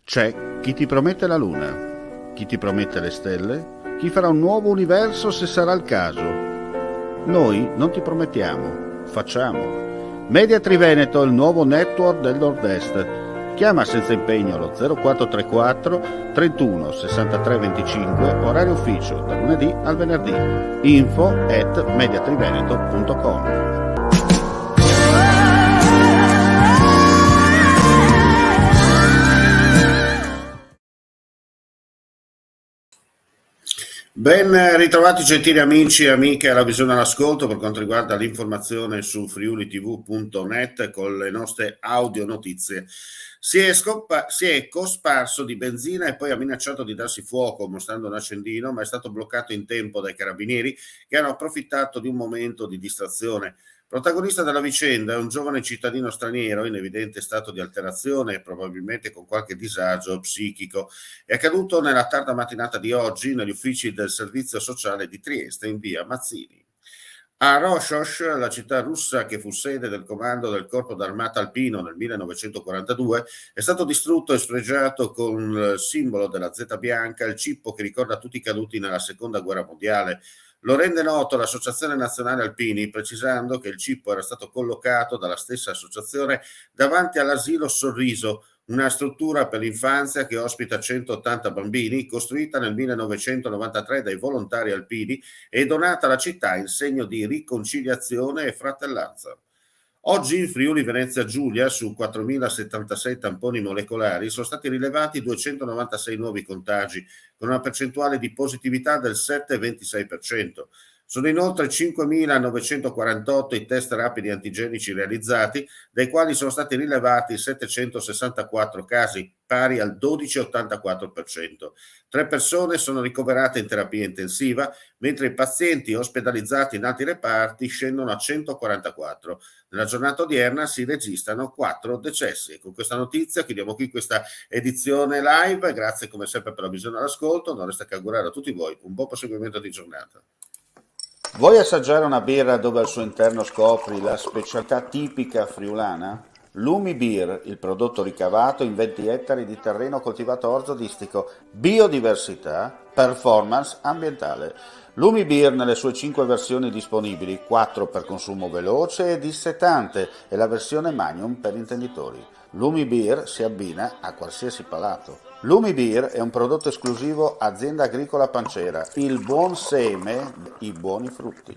C'è chi ti promette la luna, chi ti promette le stelle, chi farà un nuovo universo se sarà il caso. Noi non ti promettiamo, facciamo. Media Triveneto, il nuovo network del Nord-Est. Chiama senza impegno lo 0434 31 63 25, orario ufficio, dal lunedì al venerdì. info@mediatriveneto.com. Ben ritrovati gentili amici e amiche alla visione all'ascolto per quanto riguarda l'informazione su friulitv.net con le nostre audio notizie. Si è cosparso di benzina e poi ha minacciato di darsi fuoco mostrando un accendino, ma è stato bloccato in tempo dai carabinieri che hanno approfittato di un momento di distrazione. Protagonista della vicenda è un giovane cittadino straniero in evidente stato di alterazione e probabilmente con qualche disagio psichico. È accaduto nella tarda mattinata di oggi negli uffici del servizio sociale di Trieste in via Mazzini. A Roshosh, la città russa che fu sede del comando del corpo d'armata alpino nel 1942, è stato distrutto e sfregiato con il simbolo della Z bianca, il cippo che ricorda tutti i caduti nella seconda guerra mondiale. Lo rende noto l'Associazione Nazionale Alpini, precisando che il cippo era stato collocato dalla stessa associazione davanti all'asilo Sorriso, una struttura per l'infanzia che ospita 180 bambini, costruita nel 1993 dai volontari alpini e donata alla città in segno di riconciliazione e fratellanza. Oggi in Friuli Venezia Giulia su 4.076 tamponi molecolari sono stati rilevati 296 nuovi contagi, con una percentuale di positività del 7,26%. Sono inoltre 5.948 i test rapidi antigenici realizzati, dai quali sono stati rilevati 764 casi, pari al 12,84%. 3 persone sono ricoverate in terapia intensiva, mentre i pazienti ospedalizzati in altri reparti scendono a 144. Nella giornata odierna si registrano 4 decessi. E con questa notizia chiudiamo qui questa edizione live. Grazie come sempre per la visione all'ascolto. Non resta che augurare a tutti voi un buon proseguimento di giornata. Vuoi assaggiare una birra dove al suo interno scopri la specialità tipica friulana? Lumi Beer, il prodotto ricavato in 20 ettari di terreno coltivato orzodistico, biodiversità, performance ambientale. Lumi Beer nelle sue 5 versioni disponibili, 4 per consumo veloce e dissetante e la versione Magnum per intenditori. Lumi Beer si abbina a qualsiasi palato. Lumi Beer è un prodotto esclusivo Azienda Agricola Pancera, il buon seme, i buoni frutti.